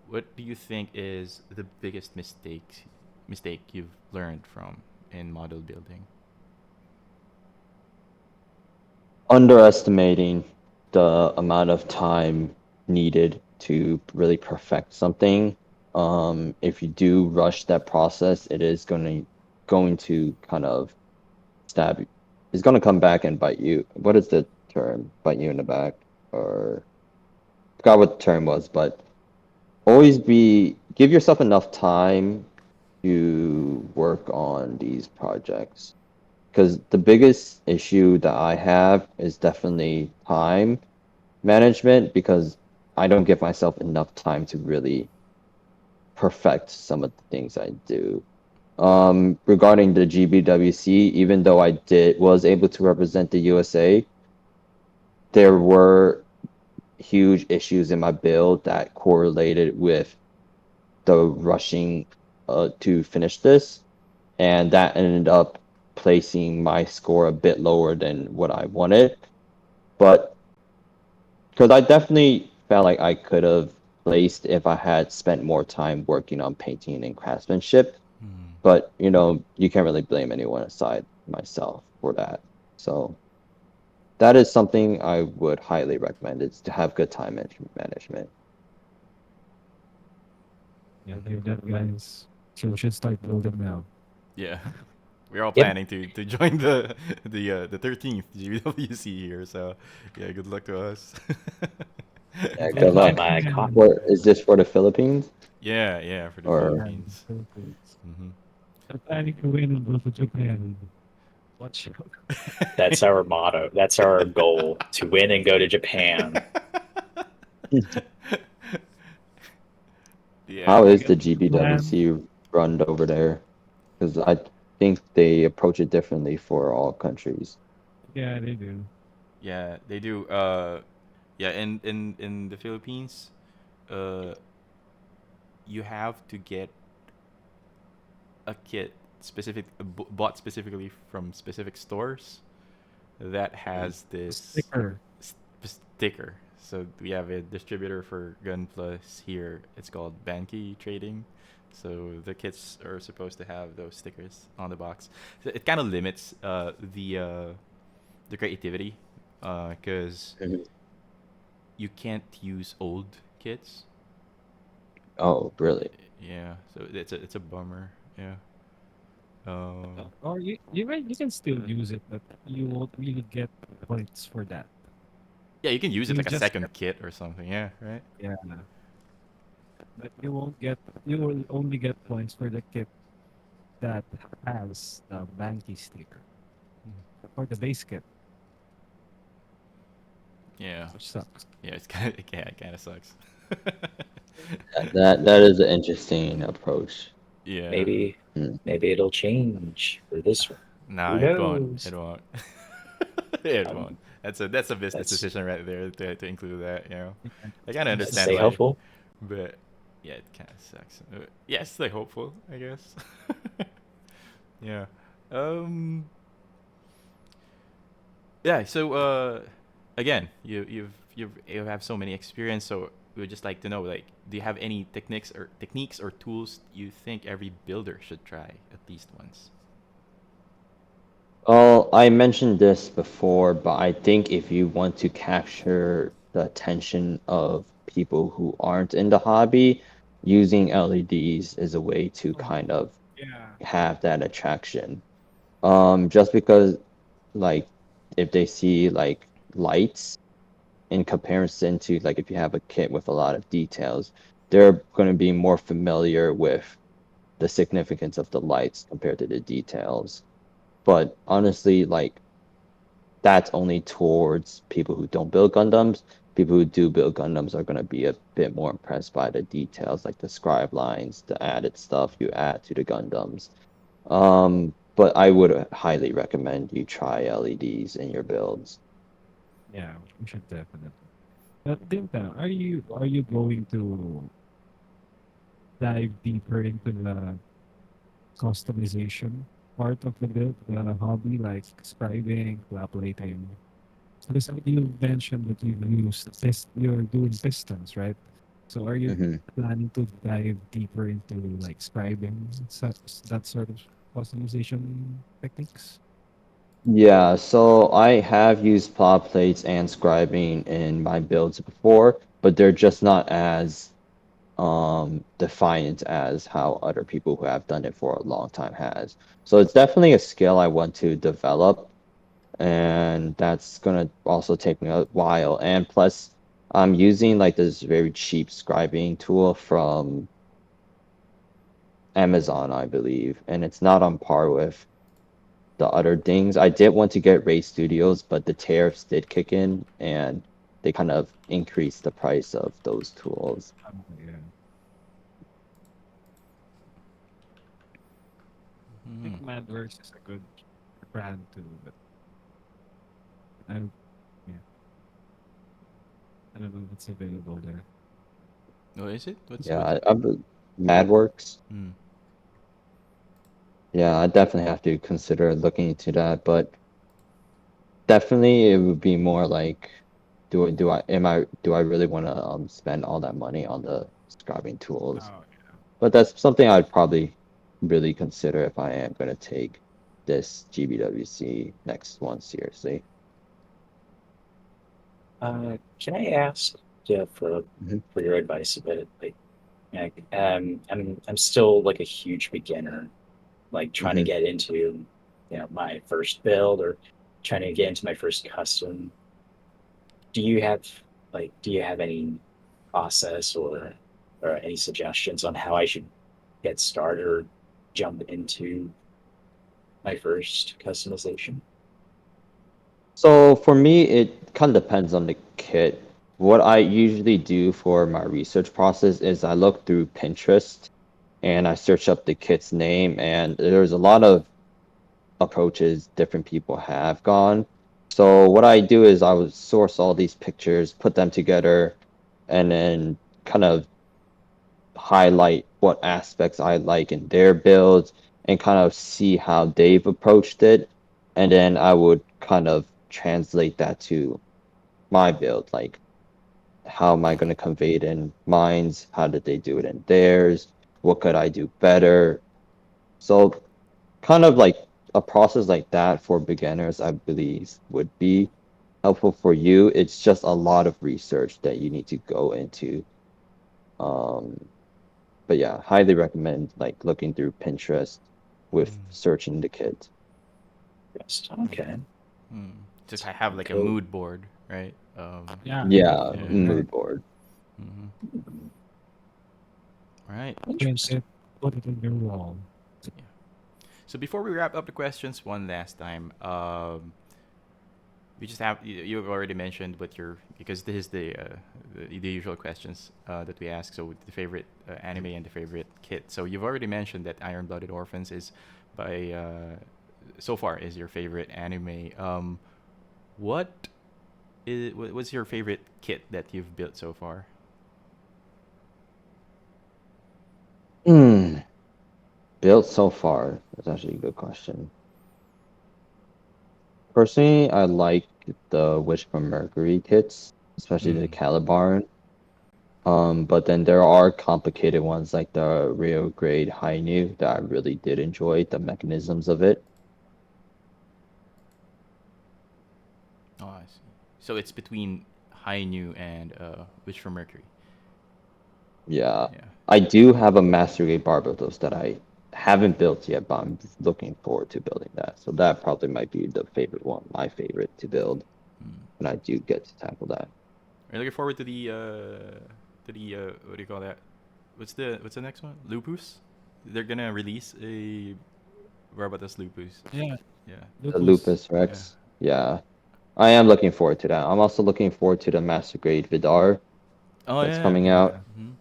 what do you think is the biggest mistake you've learned from in model building? Underestimating the amount of time needed to really perfect something. If you do rush that process, it is going to kind of stab you. It's going to come back and bite you. What is the term? Bite you in the back, or forgot what the term was, but always give yourself enough time to work on these projects. Because the biggest issue that I have is definitely time management because I don't give myself enough time to really perfect some of the things I do. Regarding the GBWC, even though was able to represent the USA, there were huge issues in my build that correlated with the rushing to finish this, and that ended up placing my score a bit lower than what I wanted. But because I definitely felt like I could have placed if I had spent more time working on painting and craftsmanship. Hmm. But you can't really blame anyone aside myself for that. So that is something I would highly recommend. It's to have good time management. Yeah, give that guys. So we should start building now. Yeah. We're all yep, planning to join the 13th GWC here, so yeah, good luck to us. Yeah, Go good buy luck. my Japan. Is this for the Philippines Yeah, for the or? Japan. Philippines. Philippines. Hmm. I'm planning to win and go to Japan. Watch out. that's our motto. That's our goal to win and go to Japan. Yeah. How I is got the the plan. GBWC run over there? Because I think they approach it differently for all countries. Yeah, they do. Yeah, they do. Yeah, in the Philippines, uh, you have to get a kit bought specifically from specific stores that has this Sticker. sticker. So we have a distributor for Gunpla here. It's called Banky Trading. So the kits are supposed to have those stickers on the box. So it kind of limits the creativity because Mhm. you can't use old kits. Oh, really? Yeah, so it's a bummer. Yeah. Uh, Or you can still use it, but you won't really get points for that. yeah, you can use it You like a just get, second kit or something. Yeah, right. yeah, but you will only get points for the kit that has the Banky sticker or the base kit, Yeah, which sucks. yeah, it's kind of yeah, it kind of sucks. That is an interesting approach. Yeah. Maybe Hmm. maybe it'll change for this one. No, Who it won't. knows? It won't. It won't. Um, That's a business let's decision right there to include that. You know, Yeah, I kind of let's understand stay why, hopeful. but yeah, it kind of sucks. Yeah, stay hopeful, I guess. Yeah. Um. Yeah. So again, you have so many experience. So we would just like to know, like, do you have any techniques or tools you think every builder should try at least once? Well, I mentioned this before, but I think if you want to capture the attention of people who aren't in the hobby, using LEDs is a way to oh, kind of yeah. have that attraction. Just because, like, if they see like lights in comparison to like if you have a kit with a lot of details, they're going to be more familiar with the significance of the lights compared to the details. But honestly, like that's only towards people who don't build Gundams. People who do build Gundams are going to be a bit more impressed by the details, like the scribe lines, the added stuff you add to the Gundams. But I would highly recommend you try LEDs in your builds. Yeah, we should definitely. But Dinta, are you going to dive deeper into the customization part of the build, the hobby, like scribing, collaborating? Because you mentioned that you're doing systems, right? So are you Hmm. planning to dive deeper into like scribing, that sort of customization techniques? Yeah, so I have used plot plates and scribing in my builds before, but they're just not as defiant as how other people who have done it for a long time has. So it's definitely a skill I want to develop, and that's gonna also take me a while. And plus, I'm using like this very cheap scribing tool from Amazon, I believe, and it's not on par with the other things. I did want to get Ray Studios, but the tariffs did kick in and they kind of increased the price of those tools. Yeah. I Hmm. think MadWorks is a good brand too, but I don't, yeah, I don't know if it's available there. Oh, is it? Yeah, What's it? MadWorks. Hmm. Yeah, I definitely have to consider looking into that, but definitely it would be more like, do I really want to spend all that money on the scribing tools? Oh, But that's something I'd probably really consider if I am going to take this GBWC next one seriously. Can I ask Mhm. for your advice a bit? I'm still like a huge beginner, like trying to Mhm. get into my first build or trying to get into my first custom. Do you have do you have any process or any suggestions on how I should get started or jump into my first customization? So for me, it kind of depends on the kit. What I usually do for my research process is I look through Pinterest and I search up the kit's name, and there's a lot of approaches different people have gone. So what I do is I would source all these pictures, put them together, and then kind of highlight what aspects I like in their builds and kind of see how they've approached it. And then I would kind of translate that to my build. Like, how am I going to convey it in mine's? How did they do it in theirs? What could I do better? So, kind of like a process like that for beginners, I believe would be helpful for you. It's just a lot of research that you need to go into. But yeah, highly recommend like looking through Pinterest with searching the kit. Yes. Okay. Just I have like a Cool. mood board, right? Yeah. Yeah, Yeah. mood board. Right. Print it, put it in your wall. So before we wrap up the questions one last time, we just have you've already mentioned what your because this is the usual questions that we ask. So the favorite anime and the favorite kit. So you've already mentioned that Iron Blooded Orphans is by so far is your favorite anime. What's your favorite kit that you've built so far? Built so far. That's actually a good question. Personally, I like the Wish from Mercury kits, especially the Calibarn. But then there are complicated ones like the Rio Grade Hainu that I really did enjoy the mechanisms of it. Oh, I see. So it's between High New and Wish for Mercury. Yeah. Yeah. I do have a Master Grade Barbados that I haven't built yet, but I'm looking forward to building that. So that probably might be the favorite one, my favorite to build. And I do get to tackle that. Are you looking forward to the what do you call that? What's the next one? Lupus? They're gonna release a Barbados Lupus. Yeah. Yeah. The Lupus Rex. Yeah. I am looking forward to that. I'm also looking forward to the Master Grade Vidar Oh that's yeah. coming out. Mhm.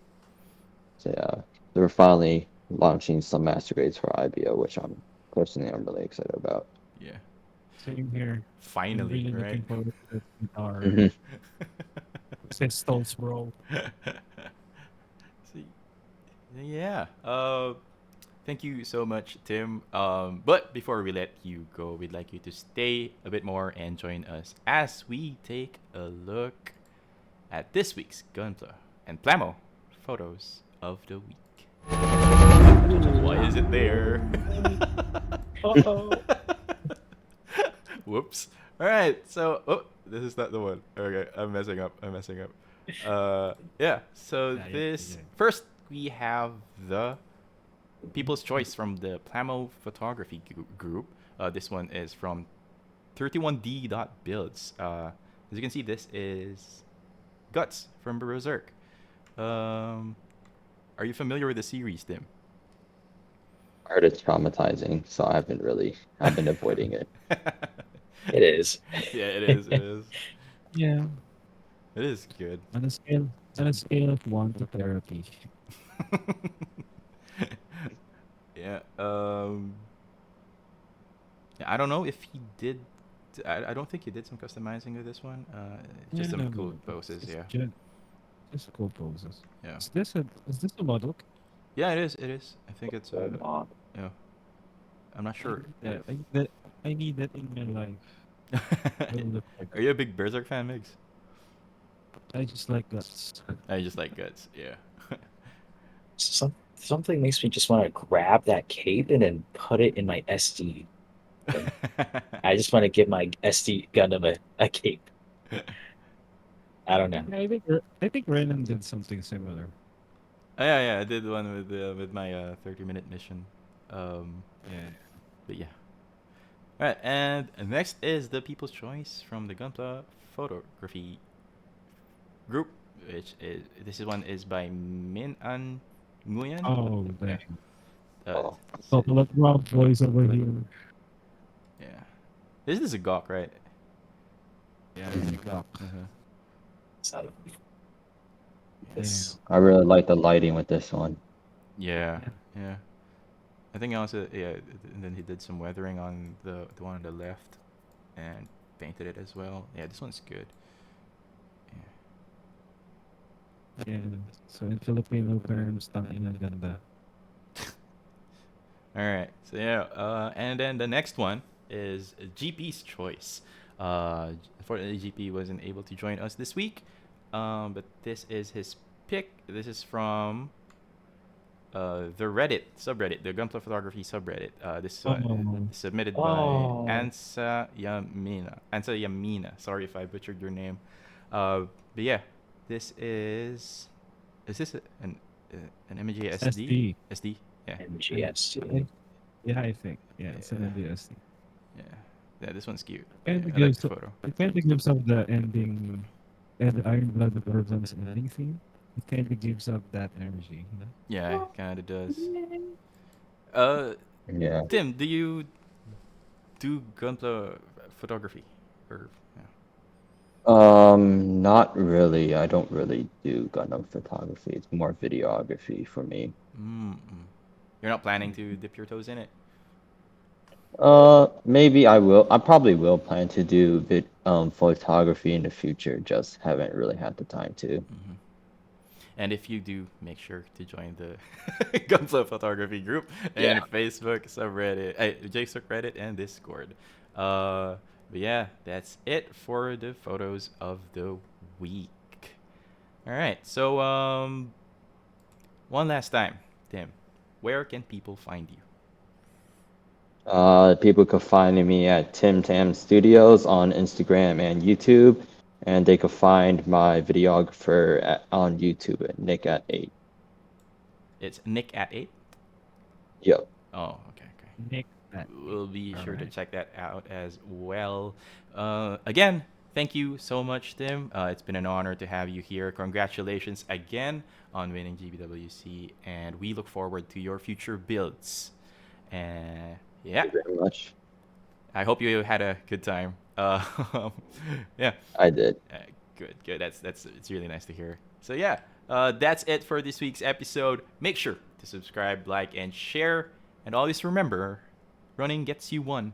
So yeah, they're finally launching some Master Grades for IBO, which I'm really excited about. Yeah. Same here. I'm Finally, really right? looking forward to our Mhm. Pistols, bro. See, yeah. Thank you so much, Tim. But before we let you go, we'd like you to stay a bit more and join us as we take a look at this week's Gunpla and Plamo photos of the week. Why is it there? Oh. Whoops. All right. So, this is not the one. Okay, I'm messing up. Yeah. So this first we have the People's Choice from the Plamo Photography Group. This one is from 31D.builds. As you can see, this is Guts from Berserk. Are you familiar with the series, Tim? I heard it's traumatizing, so I've been avoiding it. It is. Yeah, it is. It is. Yeah. It is good. On a scale of 1 to therapy. Yeah. Yeah, I don't know if he did. I don't think he did some customizing with this one. Just some cool poses. Yeah. Just cool poses. Yeah. Is this a model? Yeah, it is. It is. I think it's Oh, yeah. I'm not sure. Yeah, I need that in my life. It'll look like Are you a big Berserk fan, Migs? I just like guts. I just like Guts. Yeah. something makes me just want to grab that cape and then put it in my SD. I just want to give my SD Gundam a cape. I don't know. Yeah, I think Renan did something similar. Oh, yeah, I did one with my 30-minute mission. Yeah. But yeah. All right, and next is the People's Choice from the Gunpla Photography Group, which is one is by Min An Nguyen. Oh, dang. Oh. Couple of rough boys over here. Yeah, this is a gawk, right? Yeah, you got. So, this I really like the lighting with this one. Yeah, yeah. I think also and then he did some weathering on the one on the left, and painted it as well. Yeah, this one's good. Yeah. So in Filipino terms, tangin ang ganda. All right. So yeah, and then the next one is GP's choice. Unfortunately, GP wasn't able to join us this week, but this is his pick. This is from the Reddit subreddit, the Gunpla photography subreddit. This Oh. is submitted by Oh, Ansa Yamina. Ansa Yamina. Sorry if I butchered your name. But yeah, this is. Is this an MJ SD? SD. SD? Yeah. MGSC. Yeah, I think. Yeah, it's an Yeah. NDSD. Yeah. Yeah, this one's cute. Kind of I like gives the photo. it kind of gives up the ending and the Iron Blood Orphans ending theme. It kind of gives up that energy. You know? Yeah, it kind of does. Uh, Yeah. Tim, do you do gunpla photography? Or yeah. Not really. I don't really do Gundam photography. It's more videography for me. Mm-mm. You're not planning to dip your toes in it? Maybe I will. I probably will plan to do photography in the future. Just haven't really had the time to. Mm-hmm. And if you do, make sure to join the Gunpla photography group and Yeah. Facebook subreddit, JSOC Reddit, and Discord. But yeah, that's it for the photos of the week. All right, so one last time, Tim, where can people find you? People could find me at Tim Tam Studios on Instagram and YouTube, and they could find my videographer on YouTube at Nick at 8. It's Nick at 8. Yep. Oh, okay, okay. Nick. That. We'll be sure to Alright. check that out as well. Again, thank you so much, Tim. It's been an honor to have you here. Congratulations again on winning GBWC, and we look forward to your future builds. And yeah, Thank you very much. I hope you had a good time. Yeah, I did. good, good. That's it's really nice to hear. So yeah, that's it for this week's episode. Make sure to subscribe, like, and share, and always remember, running gets you one.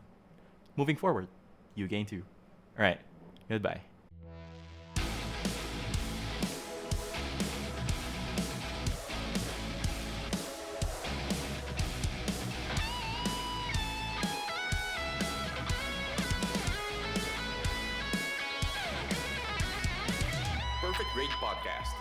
Moving forward, you gain two. All right, goodbye. Perfect Grade Podcast.